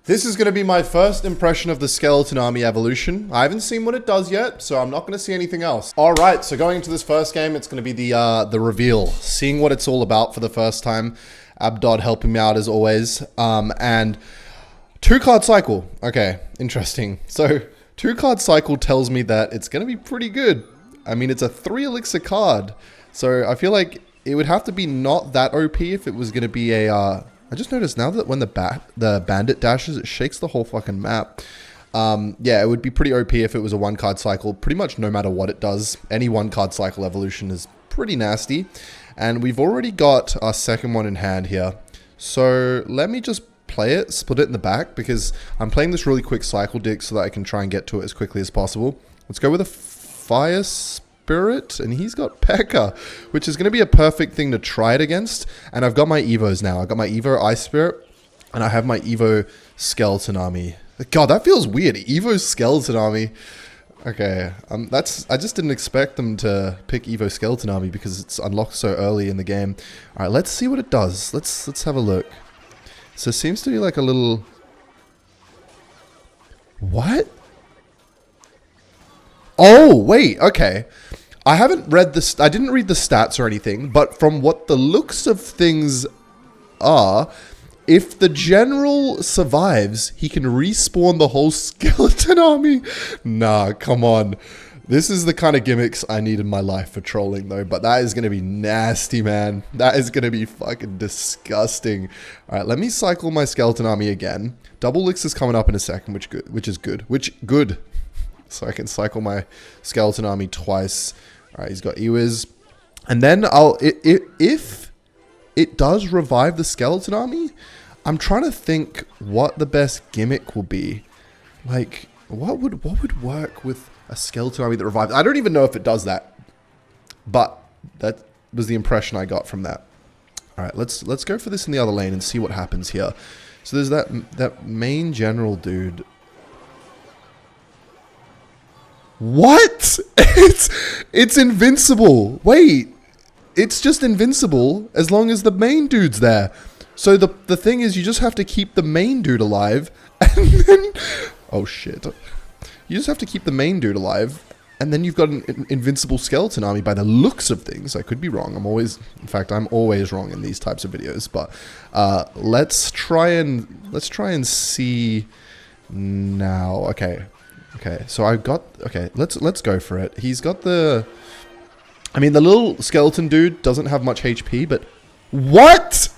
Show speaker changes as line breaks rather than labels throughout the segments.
This is going to be my first impression of the Skeleton Army evolution. I haven't seen what it does yet, so I'm not going to see anything else. All right, so going into this first game, it's going to be the reveal. Seeing what it's all about for the first time. Abdod helping me out as always. And 2-card cycle. Okay, interesting. So 2-card cycle tells me that it's going to be pretty good. I mean, it's a 3-elixir card. So I feel like it would have to be not that OP if it was going to be a... I just noticed now that when the bandit dashes, it shakes the whole fucking map. Yeah, it would be pretty OP if it was a 1-card cycle. Pretty much no matter what it does. Any 1-card cycle evolution is pretty nasty. And we've already got our second one in hand here. So let me just play it, split it in the back, because I'm playing this really quick cycle deck so that I can try and get to it as quickly as possible. Let's go with a Fire Spirit, and he's got P.E.K.K.A, which is going to be a perfect thing to try it against. And I've got my Evos now. I've got my Evo Ice Spirit, and I have my Evo Skeleton Army. God, that feels weird. Evo Skeleton Army. Okay, I just didn't expect them to pick Evo Skeleton Army because it's unlocked so early in the game. All right, let's see what it does. Let's have a look. So it seems to be like a little... What? Oh, wait, okay. I haven't read I didn't read the stats or anything, but from what the looks of things are, if the general survives, he can respawn the whole skeleton army. Nah, come on. This is the kind of gimmicks I need in my life for trolling, though. But that is going to be nasty, man. That is going to be fucking disgusting. All right, let me cycle my skeleton army again. Double elixir's coming up in a second, which is good. So I can cycle my skeleton army twice. All right, he's got Ewiz. And then if it does revive the skeleton army, I'm trying to think what the best gimmick will be. Like, what would work with a skeleton army that revives? I don't even know if it does that. But that was the impression I got from that. All right, let's go for this in the other lane and see what happens here. So there's that main general dude. What? It's invincible. Wait. It's just invincible as long as the main dude's there. So the thing is, you just have to keep the main dude alive, and then... Oh, shit. You just have to keep the main dude alive, and then you've got an invincible skeleton army by the looks of things. I could be wrong. I'm always wrong in these types of videos, but let's try and see now. Okay, so let's go for it. He's got the... I mean, the little skeleton dude doesn't have much HP, but... What?!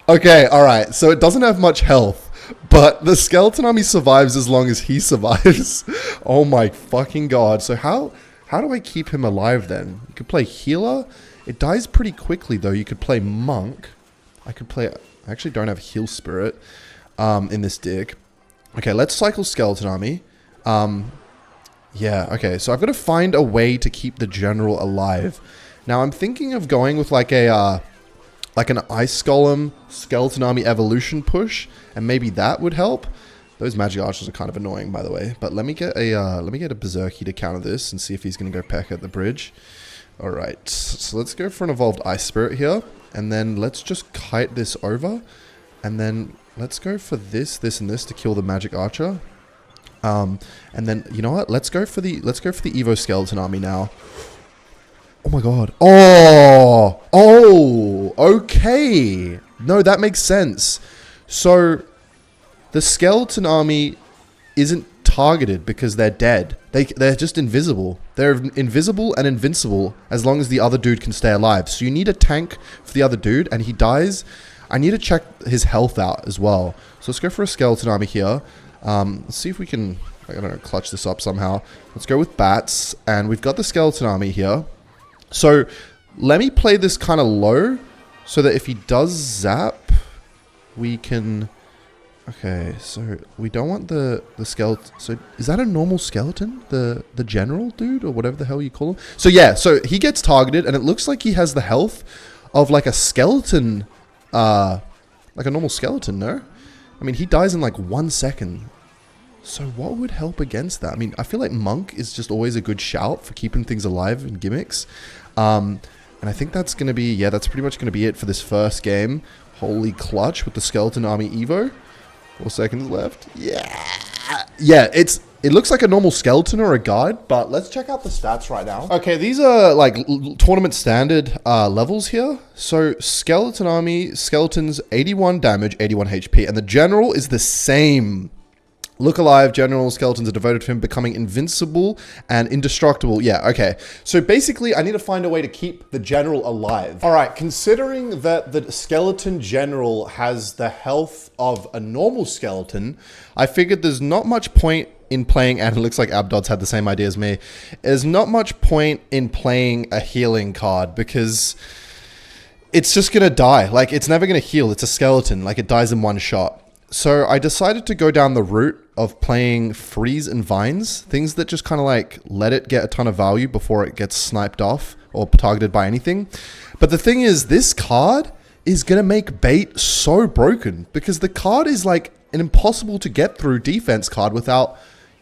Okay, alright, so it doesn't have much health, but the skeleton army survives as long as he survives. Oh my fucking god. So how do I keep him alive then? You could play healer. It dies pretty quickly though. You could play monk. I actually don't have heal spirit in this dig. Okay, let's cycle skeleton army. Yeah, okay, so I've got to find a way to keep the general alive. Now, I'm thinking of going with like an Ice Golem Skeleton Army evolution push, and maybe that would help. Those magic archers are kind of annoying, by the way. But let me get a Berserky to counter this and see if he's going to go P.E.K.K.A at the bridge. All right, so let's go for an Evolved Ice Spirit here, and then let's just kite this over, and then let's go for this, and this to kill the magic archer. And then you know what? Let's go for the Evo Skeleton Army now. Oh my god. Oh, okay. No, that makes sense. So the Skeleton Army isn't targeted because they're dead. They're just invisible. They're invisible and invincible as long as the other dude can stay alive. So you need a tank for the other dude, and he dies. I need to check his health out as well. So let's go for a Skeleton Army here. Let's see if we can, I don't know, clutch this up somehow. Let's go with bats, and we've got the skeleton army here. So let me play this kind of low so that if he does zap, we can... Okay, so we don't want the skeleton. So is that a normal skeleton? The general dude or whatever the hell you call him? So yeah, so he gets targeted, and it looks like he has the health of like a skeleton, like a normal skeleton, no? I mean, he dies in like 1 second. So what would help against that? I mean, I feel like Monk is just always a good shout for keeping things alive in gimmicks. And I think that's going to be, yeah, that's pretty much going to be it for this first game. Holy clutch with the Skeleton Army Evo. 4 seconds left. Yeah, it looks like a normal skeleton or a guard, but let's check out the stats right now. Okay, these are like tournament standard levels here. So skeleton army, skeletons 81 damage, 81 HP, and the general is the same. Look alive, general skeletons are devoted to him, becoming invincible and indestructible. Yeah, okay. So basically, I need to find a way to keep the general alive. All right, considering that the skeleton general has the health of a normal skeleton, I figured there's not much point in playing, and it looks like Abdod's had the same idea as me. There's not much point in playing a healing card because it's just gonna die. Like, it's never gonna heal. It's a skeleton. Like, it dies in one shot. So I decided to go down the route of playing Freeze and Vines, things that just kind of like let it get a ton of value before it gets sniped off or targeted by anything. But the thing is, this card is going to make Bait so broken because the card is like an impossible to get through defense card without,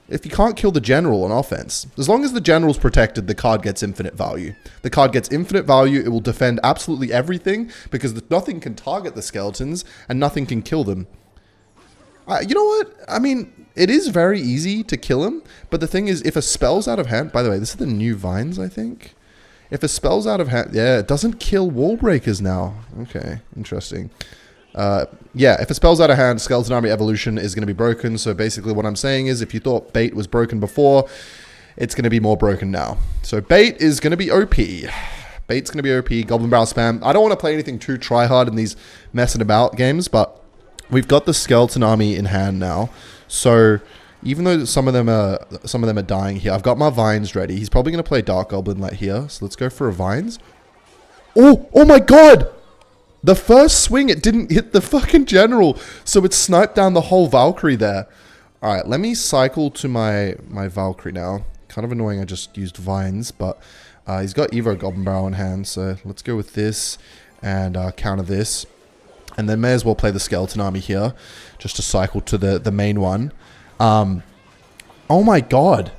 if you can't kill the general on offense. As long as the general's protected, the card gets infinite value. The card gets infinite value, it will defend absolutely everything because nothing can target the skeletons and nothing can kill them. You know what? I mean, it is very easy to kill him, but the thing is, if a spell's out of hand... By the way, this is the new Vines, I think. If a spell's out of hand... Yeah, it doesn't kill wall breakers now. Okay, interesting. Yeah, if a spell's out of hand, Skeleton Army Evolution is going to be broken. So basically what I'm saying is, if you thought Bait was broken before, it's going to be more broken now. So Bait is going to be OP. Bait's going to be OP. Goblin Barrel Spam. I don't want to play anything too try-hard in these messing about games, but... we've got the skeleton army in hand now, so even though some of them are dying here, I've got my vines ready. He's probably going to play Dark Goblin right here, so let's go for a vines. Oh my god! The first swing, it didn't hit the fucking general, so it sniped down the whole Valkyrie there. All right, let me cycle to my Valkyrie now. Kind of annoying I just used vines, but he's got Evo Goblin Barrel in hand, so let's go with this and counter this. And then may as well play the skeleton army here, just to cycle to the main one. Oh my god.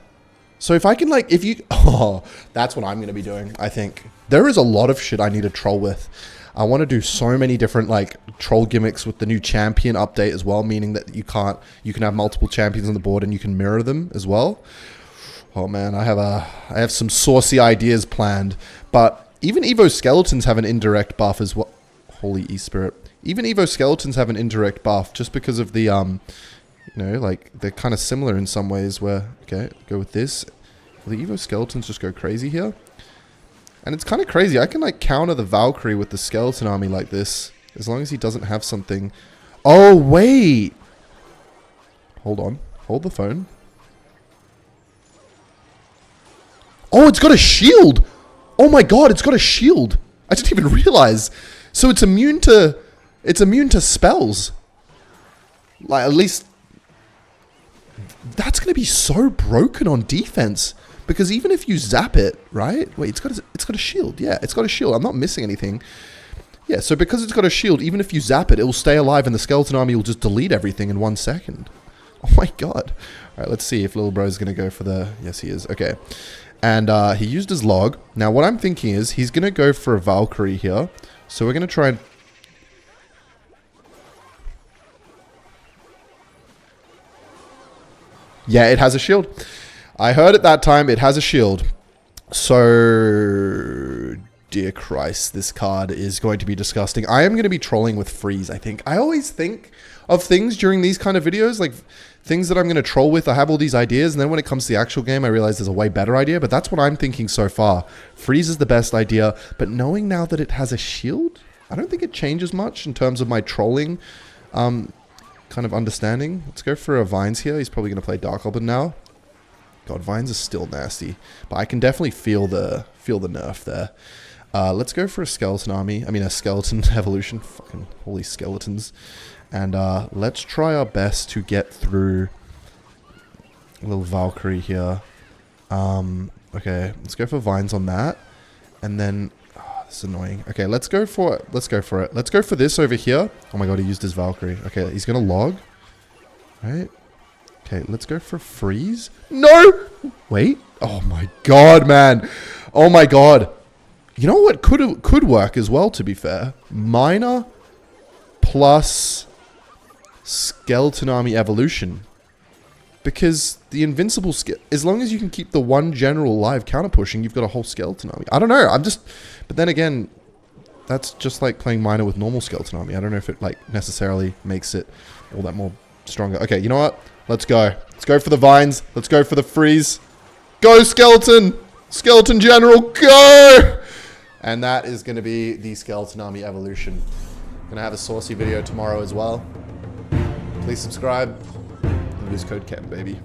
So if I can like, oh, that's what I'm going to be doing, I think. There is a lot of shit I need to troll with. I want to do so many different like troll gimmicks with the new champion update as well, meaning that you can have multiple champions on the board and you can mirror them as well. Oh man, I have some saucy ideas planned. But even Evo Skeletons have an indirect buff as well. Holy E-Spirit. Even Evo Skeletons have an indirect buff just because of the, you know, like, they're kind of similar in some ways where, okay, go with this. Will the Evo Skeletons just go crazy here? And it's kind of crazy. I can, like, counter the Valkyrie with the Skeleton Army like this, as long as he doesn't have something. Oh, wait! Hold on. Hold the phone. Oh, it's got a shield! Oh my god, it's got a shield! I didn't even realize. So it's immune to... it's immune to spells. Like, at least... that's going to be so broken on defense. Because even if you zap it, right? Wait, it's got a shield. Yeah, it's got a shield. I'm not missing anything. Yeah, so because it's got a shield, even if you zap it, it will stay alive and the skeleton army will just delete everything in 1 second. Oh my god. Alright, let's see if little bro's going to go for the... yes, he is. Okay. And he used his log. Now, what I'm thinking is he's going to go for a Valkyrie here. So we're going to try and... yeah, it has a shield. I heard at that time it has a shield. So, dear Christ, this card is going to be disgusting. I am going to be trolling with Freeze, I think. I always think of things during these kind of videos, like things that I'm going to troll with. I have all these ideas, and then when it comes to the actual game, I realize there's a way better idea, but that's what I'm thinking so far. Freeze is the best idea, but knowing now that it has a shield, I don't think it changes much in terms of my trolling kind of understanding. Let's go for a Vines here. He's probably going to play Dark Goblin now. God, Vines is still nasty, but I can definitely feel the nerf there. Let's go for a skeleton army. I mean, a skeleton evolution. Fucking holy skeletons. And let's try our best to get through a little Valkyrie here. Okay, let's go for Vines on that. And then, oh, this is annoying. Okay, let's go for it. Let's go for it. Let's go for this over here. Oh my god, he used his Valkyrie. Okay, he's going to log. Right. Okay, let's go for Freeze. No! Wait. Oh my god, man. Oh my god. You know what could work as well, to be fair? Miner plus Skeleton Army evolution. Because the invincible skill, as long as you can keep the one general alive counter pushing, you've got a whole skeleton army. I don't know. But then again, that's just like playing minor with normal skeleton army. I don't know if it like necessarily makes it all that more stronger. Okay, you know what? Let's go. Let's go for the vines. Let's go for the freeze. Go skeleton! Skeleton general, go! And that is going to be the skeleton army evolution. Gonna have a saucy video tomorrow as well. Please subscribe. Use code CAM, baby.